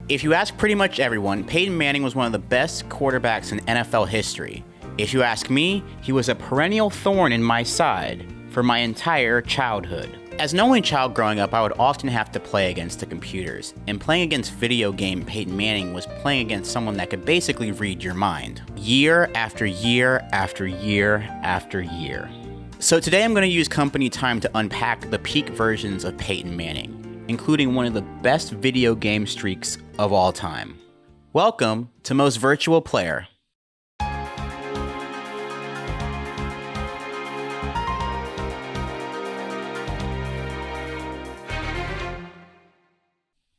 If you ask pretty much everyone, Peyton Manning was one of the best quarterbacks in NFL history. If you ask me, he was a perennial thorn in my side for my entire childhood. As an only child growing up, I would often have to play against the computers, and playing against video game Peyton Manning was playing against someone that could basically read your mind. Year after year after year after year. So today I'm going to use company time to unpack the peak versions of Peyton Manning, including one of the best video game streaks of all time. Welcome to Most Virtual Player.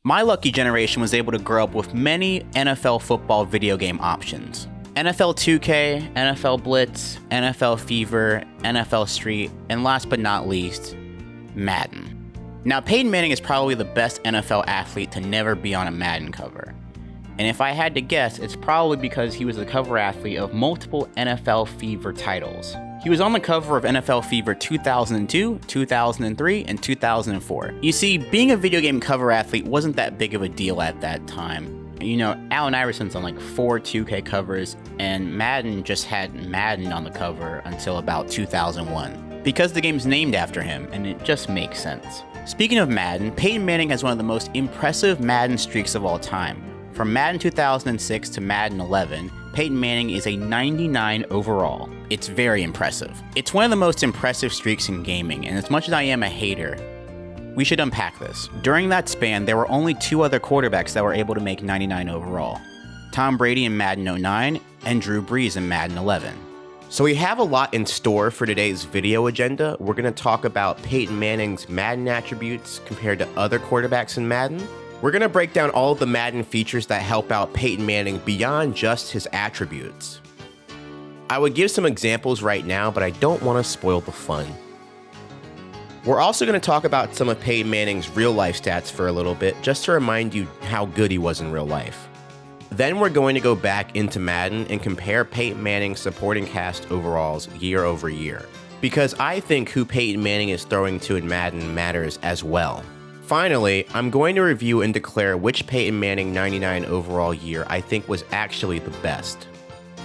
My lucky generation was able to grow up with many NFL football video game options. NFL 2K, NFL Blitz, NFL Fever, NFL Street, and last but not least, Madden. Now, Peyton Manning is probably the best NFL athlete to never be on a Madden cover. And if I had to guess, it's probably because he was the cover athlete of multiple NFL Fever titles. He was on the cover of NFL Fever 2002, 2003, and 2004. You see, being a video game cover athlete wasn't that big of a deal at that time. You know, Allen Iverson's on like 4 2K covers, and Madden just had Madden on the cover until about 2001. Because the game's named after him, and it just makes sense. Speaking of Madden, Peyton Manning has one of the most impressive Madden streaks of all time. From Madden 2006 to Madden 11, Peyton Manning is a 99 overall. It's very impressive. It's one of the most impressive streaks in gaming, and as much as I am a hater, we should unpack this. During that span, there were only 2 other quarterbacks that were able to make 99 overall. Tom Brady in Madden 09 and Drew Brees in Madden 11. So we have a lot in store for today's video agenda. We're going to talk about Peyton Manning's Madden attributes compared to other quarterbacks in Madden. We're going to break down all of the Madden features that help out Peyton Manning beyond just his attributes. I would give some examples right now, but I don't want to spoil the fun. We're also going to talk about some of Peyton Manning's real life stats for a little bit, just to remind you how good he was in real life. Then we're going to go back into Madden and compare Peyton Manning's supporting cast overalls year over year, because I think who Peyton Manning is throwing to in Madden matters as well. Finally, I'm going to review and declare which Peyton Manning 99 overall year I think was actually the best.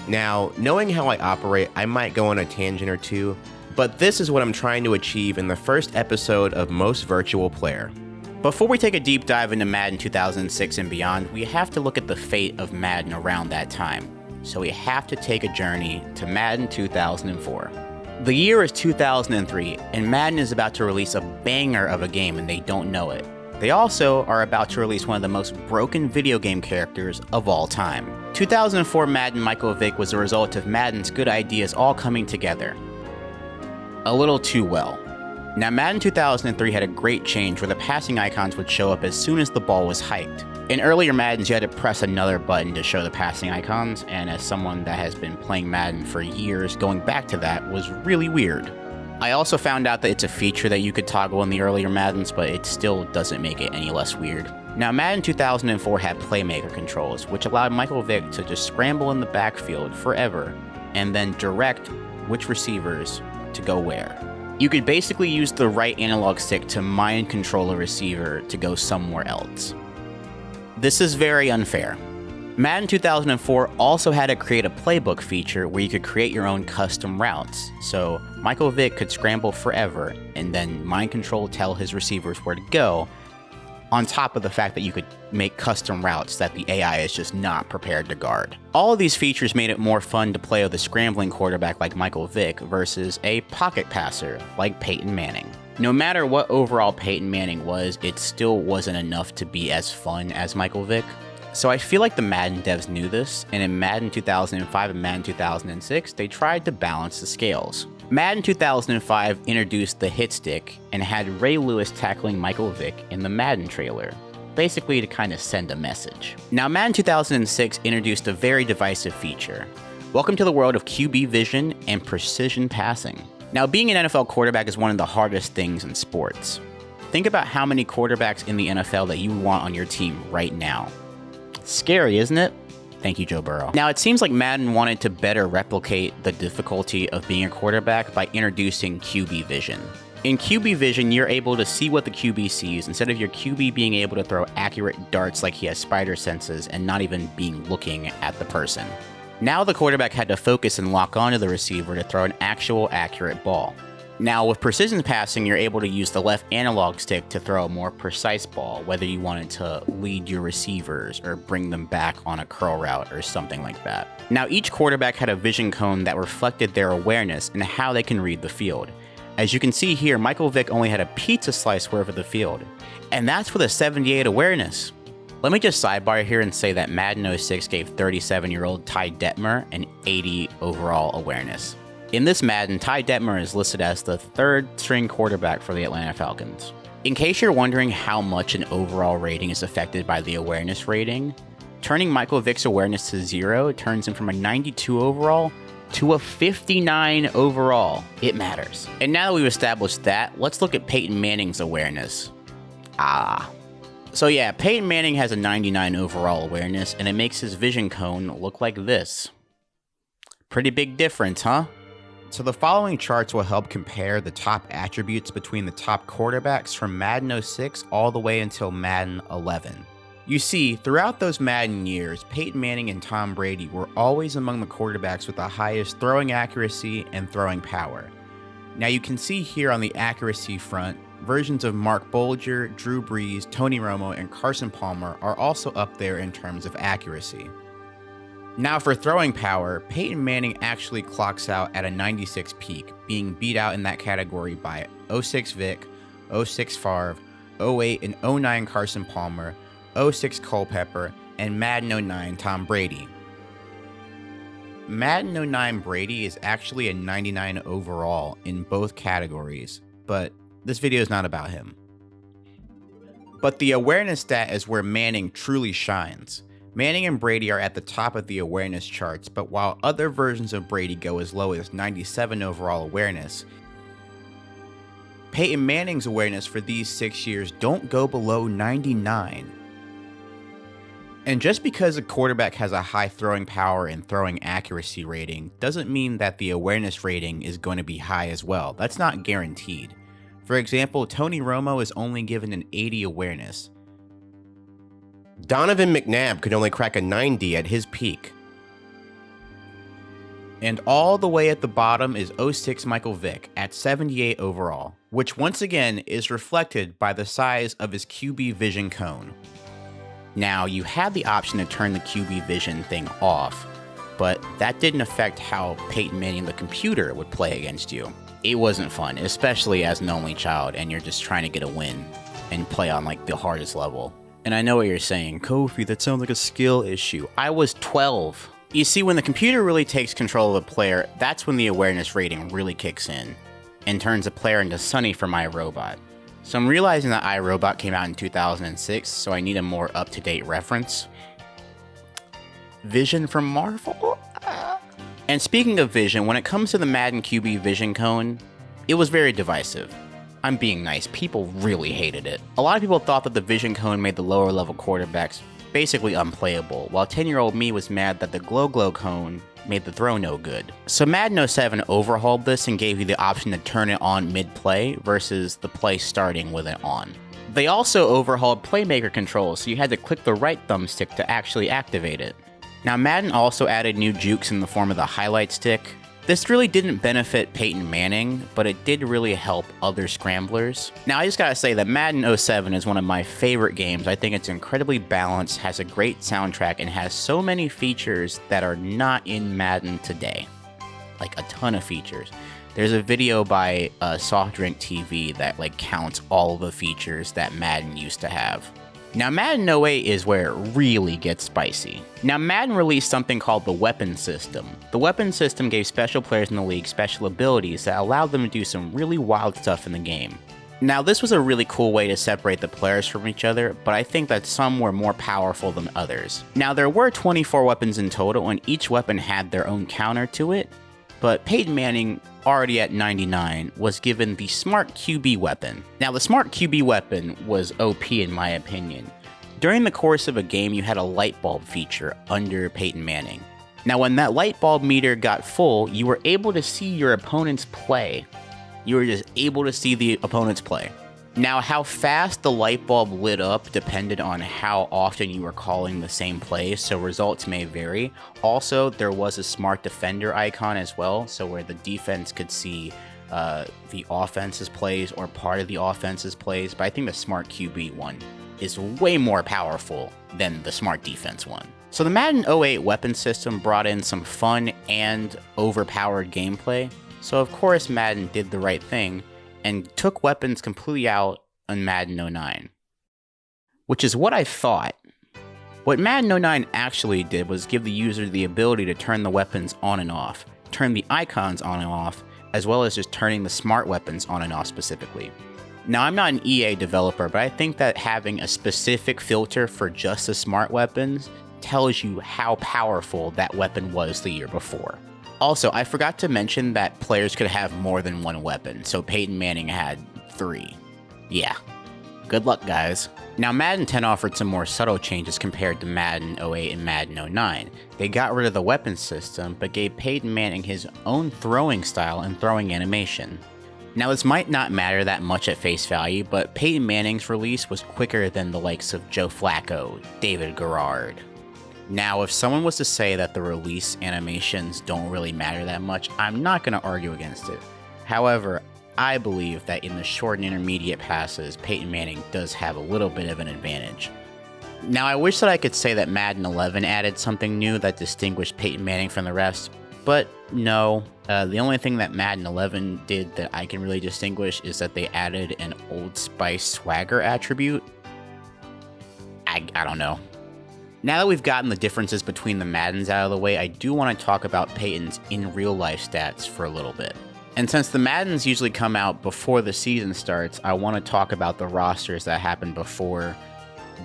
Now, knowing how I operate, I might go on a tangent or two, but this is what I'm trying to achieve in the first episode of Most Virtual Player. Before we take a deep dive into Madden 2006 and beyond, we have to look at the fate of Madden around that time. So we have to take a journey to Madden 2004. The year is 2003, and Madden is about to release a banger of a game and they don't know it. They also are about to release one of the most broken video game characters of all time. 2004 Madden Michael Vick was a result of Madden's good ideas all coming together. A little too well. Now, Madden 2003 had a great change where the passing icons would show up as soon as the ball was hiked. In earlier Maddens, you had to press another button to show the passing icons, and as someone that has been playing Madden for years, going back to that was really weird. I also found out that it's a feature that you could toggle in the earlier Maddens, but it still doesn't make it any less weird. Now, Madden 2004 had Playmaker controls, which allowed Michael Vick to just scramble in the backfield forever, and then direct which receivers to go where. You could basically use the right analog stick to mind control a receiver to go somewhere else. This is very unfair. Madden 2004 also had a create a playbook feature where you could create your own custom routes. So Michael Vick could scramble forever and then mind control tell his receivers where to go, on top of the fact that you could make custom routes that the AI is just not prepared to guard. All of these features made it more fun to play with a scrambling quarterback like Michael Vick versus a pocket passer like Peyton Manning. No matter what overall Peyton Manning was, it still wasn't enough to be as fun as Michael Vick. So I feel like the Madden devs knew this, and in Madden 2005 and Madden 2006, they tried to balance the scales. Madden 2005 introduced the hit stick and had Ray Lewis tackling Michael Vick in the Madden trailer, basically to kind of send a message. Now, Madden 2006 introduced a very divisive feature. Welcome to the world of QB vision and precision passing. Now, being an NFL quarterback is one of the hardest things in sports. Think about how many quarterbacks in the NFL that you want on your team right now. Scary, isn't it? Thank you, Joe Burrow. Now, it seems like Madden wanted to better replicate the difficulty of being a quarterback by introducing QB vision. In QB vision, you're able to see what the QB sees instead of your QB being able to throw accurate darts like he has spider senses and not even being looking at the person. Now the quarterback had to focus and lock onto the receiver to throw an actual accurate ball. Now with precision passing, you're able to use the left analog stick to throw a more precise ball, whether you wanted to lead your receivers or bring them back on a curl route or something like that. Now each quarterback had a vision cone that reflected their awareness and how they can read the field. As you can see here, Michael Vick only had a pizza slice worth of the field, and that's with a 78 awareness. Let me just sidebar here and say that Madden 06 gave 37-year-old Ty Detmer an 80 overall awareness. In this Madden, Ty Detmer is listed as the third-string quarterback for the Atlanta Falcons. In case you're wondering how much an overall rating is affected by the awareness rating, turning Michael Vick's awareness to 0 turns him from a 92 overall to a 59 overall. It matters. And now that we've established that, let's look at Peyton Manning's awareness. So yeah, Peyton Manning has a 99 overall awareness, and it makes his vision cone look like this. Pretty big difference, huh? So the following charts will help compare the top attributes between the top quarterbacks from Madden 06 all the way until Madden 11. You see, throughout those Madden years, Peyton Manning and Tom Brady were always among the quarterbacks with the highest throwing accuracy and throwing power. Now you can see here on the accuracy front, versions of Mark Bolger, Drew Brees, Tony Romo, and Carson Palmer are also up there in terms of accuracy. Now for throwing power, Peyton Manning actually clocks out at a 96 peak, being beat out in that category by 06 Vick, 06 Favre, 08 and 09 Carson Palmer, 06 Culpepper, and Madden 09 Tom Brady. Madden 09 Brady is actually a 99 overall in both categories, but this video is not about him. But the awareness stat is where Manning truly shines. Manning and Brady are at the top of the awareness charts, but while other versions of Brady go as low as 97 overall awareness, Peyton Manning's awareness for these 6 years don't go below 99. And just because a quarterback has a high throwing power and throwing accuracy rating doesn't mean that the awareness rating is going to be high as well. That's not guaranteed. For example, Tony Romo is only given an 80 awareness. Donovan McNabb could only crack a 90 at his peak. And all the way at the bottom is 06 Michael Vick at 78 overall, which once again is reflected by the size of his QB vision cone. Now, you had the option to turn the QB vision thing off, but that didn't affect how Peyton Manning the computer would play against you. It wasn't fun, especially as an only child and you're just trying to get a win and play on like the hardest level. And I know what you're saying, Kofie, that sounds like a skill issue. I was 12. You see, when the computer really takes control of a player, that's when the awareness rating really kicks in and turns a player into Sonny from iRobot. So I'm realizing that iRobot came out in 2006, so I need a more up-to-date reference. Vision from Marvel? And speaking of vision, when it comes to the Madden QB vision cone, it was very divisive. I'm being nice, people really hated it. A lot of people thought that the vision cone made the lower level quarterbacks basically unplayable, while 10-year-old me was mad that the glow cone made the throw no good. So Madden 07 overhauled this and gave you the option to turn it on mid-play versus the play starting with it on. They also overhauled playmaker controls, so you had to click the right thumbstick to actually activate it. Now Madden also added new jukes in the form of the highlight stick. This really didn't benefit Peyton Manning, but it did really help other scramblers. Now I just gotta say that Madden 07 is one of my favorite games. I think it's incredibly balanced, has a great soundtrack, and has so many features that are not in Madden today. Like a ton of features. There's a video by Soft Drink TV that like counts all the features that Madden used to have. Now Madden 08 is where it really gets spicy. Now Madden released something called the weapon system. The weapon system gave special players in the league special abilities that allowed them to do some really wild stuff in the game. Now this was a really cool way to separate the players from each other, but I think that some were more powerful than others. Now there were 24 weapons in total and each weapon had their own counter to it, but Peyton Manning, already at 99, was given the Smart QB weapon. Now the Smart QB weapon was OP in my opinion. During the course of a game, you had a light bulb feature under Peyton Manning. Now when that light bulb meter got full, you were able to see your opponent's play. You were just able to see the opponent's play. Now, how fast the light bulb lit up depended on how often you were calling the same play, so results may vary. Also, there was a smart defender icon as well, so where the defense could see the offense's plays or part of the offense's plays, but I think the smart QB one is way more powerful than the smart defense one. So the Madden 08 weapon system brought in some fun and overpowered gameplay, so of course Madden did the right thing and took weapons completely out on Madden 09. Which is what I thought. What Madden 09 actually did was give the user the ability to turn the weapons on and off, turn the icons on and off, as well as just turning the smart weapons on and off specifically. Now, I'm not an EA developer, but I think that having a specific filter for just the smart weapons tells you how powerful that weapon was the year before. Also, I forgot to mention that players could have more than one weapon, so Peyton Manning had 3. Yeah. Good luck, guys. Now, Madden 10 offered some more subtle changes compared to Madden 08 and Madden 09. They got rid of the weapon system, but gave Peyton Manning his own throwing style and throwing animation. Now, this might not matter that much at face value, but Peyton Manning's release was quicker than the likes of Joe Flacco, David Garrard. Now, if someone was to say that the release animations don't really matter that much, I'm not going to argue against it. However, I believe that in the short and intermediate passes, Peyton Manning does have a little bit of an advantage. Now, I wish that I could say that Madden 11 added something new that distinguished Peyton Manning from the rest, but no. The only thing that Madden 11 did that I can really distinguish is that they added an Old Spice swagger attribute. I don't know. Now that we've gotten the differences between the Maddens out of the way, I do want to talk about Peyton's in real life stats for a little bit. And since the Maddens usually come out before the season starts, I want to talk about the rosters that happened before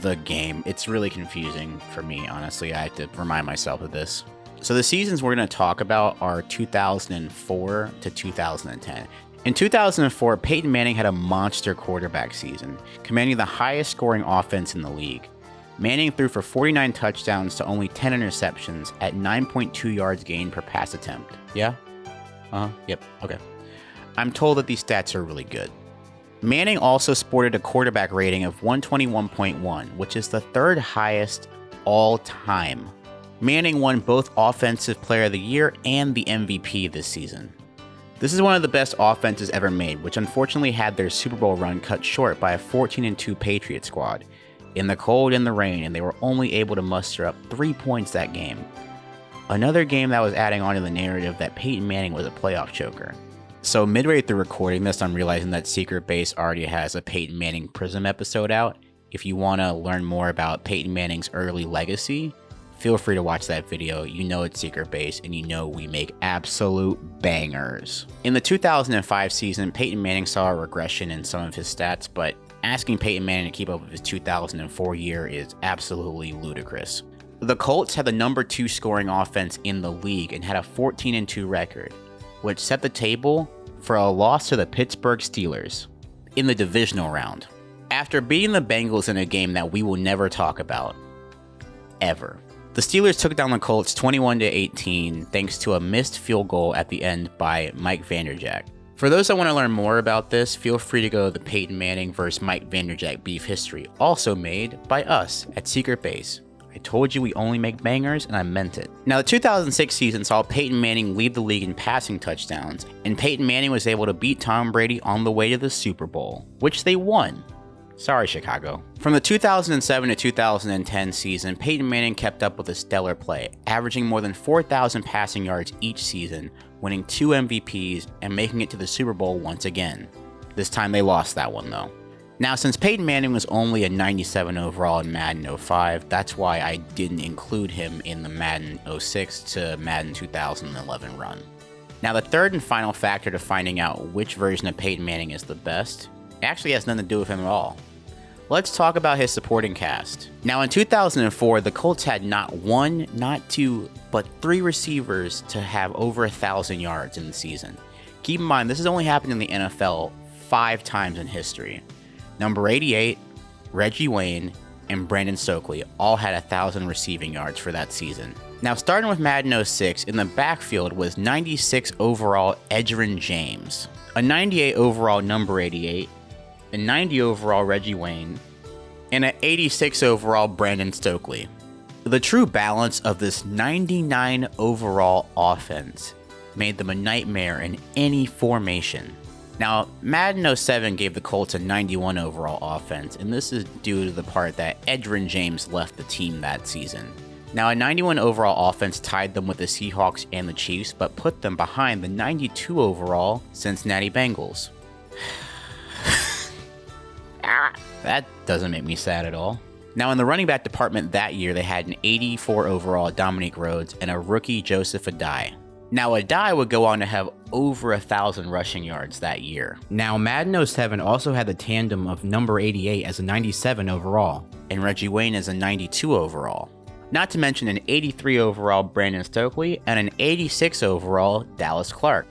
the game. It's really confusing for me, honestly. I have to remind myself of this. So the seasons we're going to talk about are 2004 to 2010. In 2004, Peyton Manning had a monster quarterback season, commanding the highest scoring offense in the league. Manning threw for 49 touchdowns to only 10 interceptions at 9.2 yards gained per pass attempt. Yeah? Yep, okay. I'm told that these stats are really good. Manning also sported a quarterback rating of 121.1, which is the 3rd highest all time. Manning won both Offensive Player of the Year and the MVP this season. This is one of the best offenses ever made, which unfortunately had their Super Bowl run cut short by a 14-2 Patriot squad in the cold and the rain, and they were only able to muster up 3 points that game. Another game that was adding on to the narrative that Peyton Manning was a playoff choker. So midway through recording this, I'm realizing that Secret Base already has a Peyton Manning Prism episode out. If you want to learn more about Peyton Manning's early legacy, feel free to watch that video. You know it's Secret Base, and you know we make absolute bangers. In the 2005 season, Peyton Manning saw a regression in some of his stats, but asking Peyton Manning to keep up with his 2004 year is absolutely ludicrous. The Colts had the number 2 scoring offense in the league and had a 14-2 record, which set the table for a loss to the Pittsburgh Steelers in the divisional round. After beating the Bengals in a game that we will never talk about, ever. The Steelers took down the Colts 21-18 thanks to a missed field goal at the end by Mike Vanderjagt. For those that want to learn more about this, feel free to go to the Peyton Manning vs. Mike Vanderjagt beef history, also made by us at Secret Base. I told you we only make bangers, and I meant it. Now, the 2006 season saw Peyton Manning lead the league in passing touchdowns, and Peyton Manning was able to beat Tom Brady on the way to the Super Bowl, which they won. Sorry, Chicago. From the 2007 to 2010 season, Peyton Manning kept up with a stellar play, averaging more than 4,000 passing yards each season, winning 2 MVPs, and making it to the Super Bowl once again. This time they lost that one, though. Now, since Peyton Manning was only a 97 overall in Madden 05, that's why I didn't include him in the Madden 06 to Madden 2011 run. Now, the third and final factor to finding out which version of Peyton Manning is the best actually has nothing to do with him at all. Let's talk about his supporting cast. Now, in 2004, the Colts had not 1, not 2, but 3 receivers to have over 1,000 yards in the season. Keep in mind, this has only happened in the NFL 5 times in history. Number 88, Reggie Wayne, and Brandon Stokely all had 1,000 receiving yards for that season. Now, starting with Madden 06, in the backfield was 96 overall Edgerrin James, a 98 overall number 88, a 90 overall Reggie Wayne, and an 86 overall Brandon Stokely. The true balance of this 99 overall offense made them a nightmare in any formation. Now, Madden 07 gave the Colts a 91 overall offense, and this is due to the part that Edgerrin James left the team that season. Now, a 91 overall offense tied them with the Seahawks and the Chiefs, but put them behind the 92 overall Cincinnati Bengals. That doesn't make me sad at all. Now, in the running back department that year, they had an 84 overall Dominique Rhodes and a rookie Joseph Adai. Now, Adai would go on to have over 1,000 rushing yards that year. Now, Madden 07 also had the tandem of number 88 as a 97 overall, and Reggie Wayne as a 92 overall. Not to mention an 83 overall Brandon Stokely and an 86 overall Dallas Clark.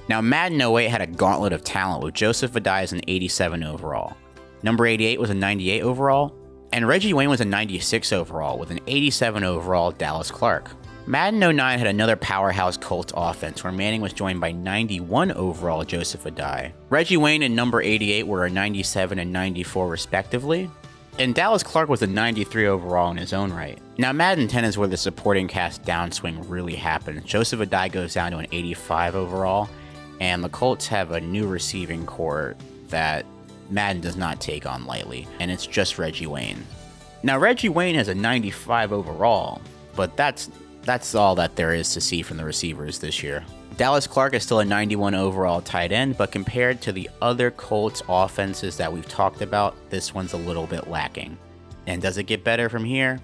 Now, Madden 08 had a gauntlet of talent with Joseph Adai as an 87 overall. Number 88 was a 98 overall, and Reggie Wayne was a 96 overall with an 87 overall Dallas Clark. Madden 09 had another powerhouse Colts offense where Manning was joined by 91 overall Joseph Adai. Reggie Wayne and number 88 were a 97 and 94 respectively, and Dallas Clark was a 93 overall in his own right. Now, Madden 10 is where the supporting cast downswing really happens. Joseph Adai goes down to an 85 overall, and the Colts have a new receiving core that Madden does not take on lightly, and it's just Reggie Wayne. Now, Reggie Wayne has a 95 overall, but that's all that there is to see from the receivers this year. Dallas Clark is still a 91 overall tight end, but compared to the other Colts offenses that we've talked about, this one's a little bit lacking. And does it get better from here?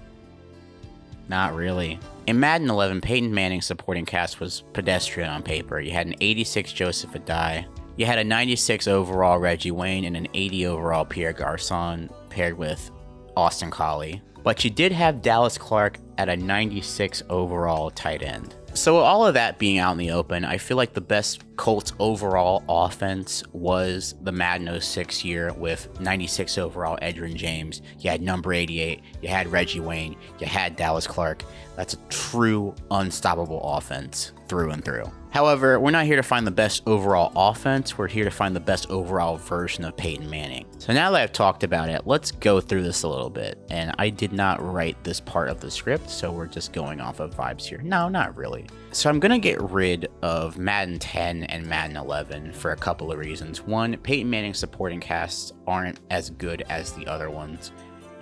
Not really. In Madden 11, Peyton Manning's supporting cast was pedestrian on paper. You had an 86 Joseph Adai, you had a 96 overall Reggie Wayne, and an 80 overall Pierre Garçon paired with Austin Collie. But you did have Dallas Clark at a 96 overall tight end. So all of that being out in the open, I feel like the best Colts overall offense was the Madden 06 year with 96 overall Edgerrin James. You had number 88, you had Reggie Wayne, you had Dallas Clark. That's a true unstoppable offense through and through. However, we're not here to find the best overall offense, we're here to find the best overall version of Peyton Manning. So now that I've talked about it, let's go through this a little bit. And I did not write this part of the script, so we're just going off of vibes here. No, not really. So I'm gonna get rid of Madden 10 and Madden 11 for a couple of reasons. One, Peyton Manning's supporting casts aren't as good as the other ones.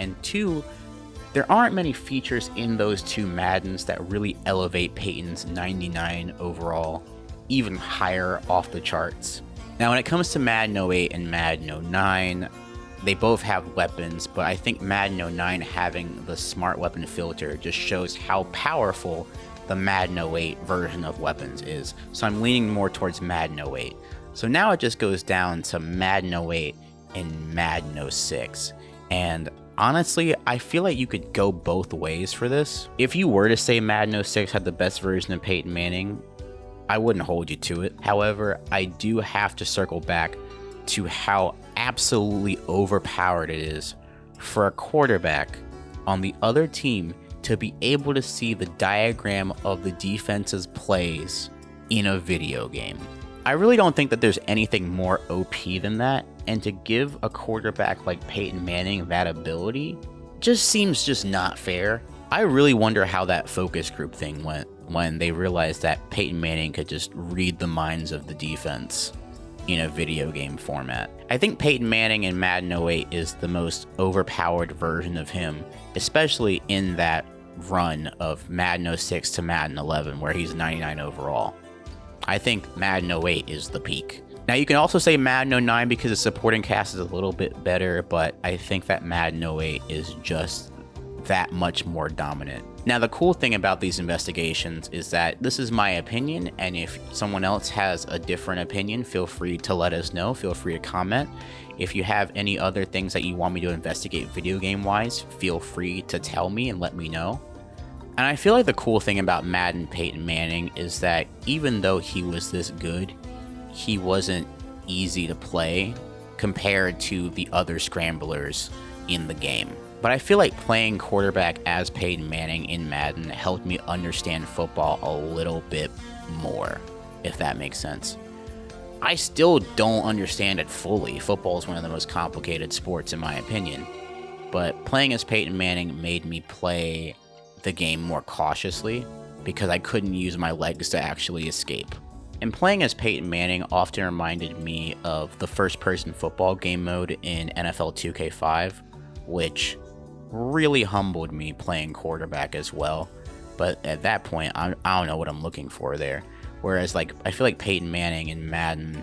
And two, there aren't many features in those two Maddens that really elevate Peyton's 99 overall even higher off the charts. Now, when it comes to Madden 08 and Madden 09, they both have weapons, but I think Madden 09 having the smart weapon filter just shows how powerful the Madden 08 version of weapons is. So I'm leaning more towards Madden 08. So now it just goes down to Madden 08 and Madden 06. And honestly, I feel like you could go both ways for this. If you were to say Madden 06 had the best version of Peyton Manning, I wouldn't hold you to it. However, I do have to circle back to how absolutely overpowered it is for a quarterback on the other team to be able to see the diagram of the defense's plays in a video game. I really don't think that there's anything more OP than that, and to give a quarterback like Peyton Manning that ability just seems just not fair. I really wonder how that focus group thing went when they realized that Peyton Manning could just read the minds of the defense in a video game format. I think Peyton Manning in Madden 08 is the most overpowered version of him, especially in that run of Madden 06 to Madden 11 where he's 99 overall. I think Madden 08 is the peak. Now, you can also say Madden 09 because the supporting cast is a little bit better, but I think that Madden 08 is just that much more dominant. Now, the cool thing about these investigations is that this is my opinion, and if someone else has a different opinion, feel free to let us know. Feel free to comment. If you have any other things that you want me to investigate video game wise, feel free to tell me and let me know. And I feel like the cool thing about Madden Peyton Manning is that even though he was this good, he wasn't easy to play compared to the other scramblers in the game. But I feel like playing quarterback as Peyton Manning in Madden helped me understand football a little bit more, if that makes sense. I still don't understand it fully. Football is one of the most complicated sports in my opinion. But playing as Peyton Manning made me play the game more cautiously because I couldn't use my legs to actually escape. And playing as Peyton Manning often reminded me of the first-person football game mode in NFL 2K5, which really humbled me playing quarterback as well. But at that point, I don't know what I'm looking for there. Whereas, like, I feel like Peyton Manning in Madden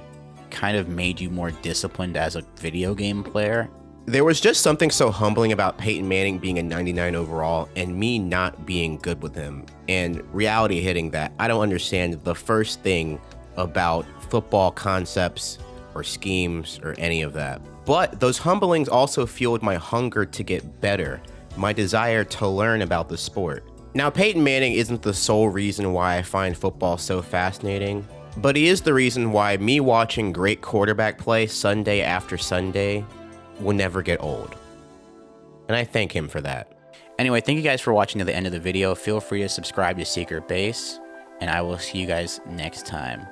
kind of made you more disciplined as a video game player. There was just something so humbling about Peyton Manning being a 99 overall and me not being good with him. And reality hitting that I don't understand the first thing about football concepts or schemes or any of that. But those humblings also fueled my hunger to get better, my desire to learn about the sport. Now, Peyton Manning isn't the sole reason why I find football so fascinating, but he is the reason why me watching great quarterback play Sunday after Sunday will never get old. And I thank him for that. Anyway, thank you guys for watching to the end of the video. Feel free to subscribe to Secret Base, and I will see you guys next time.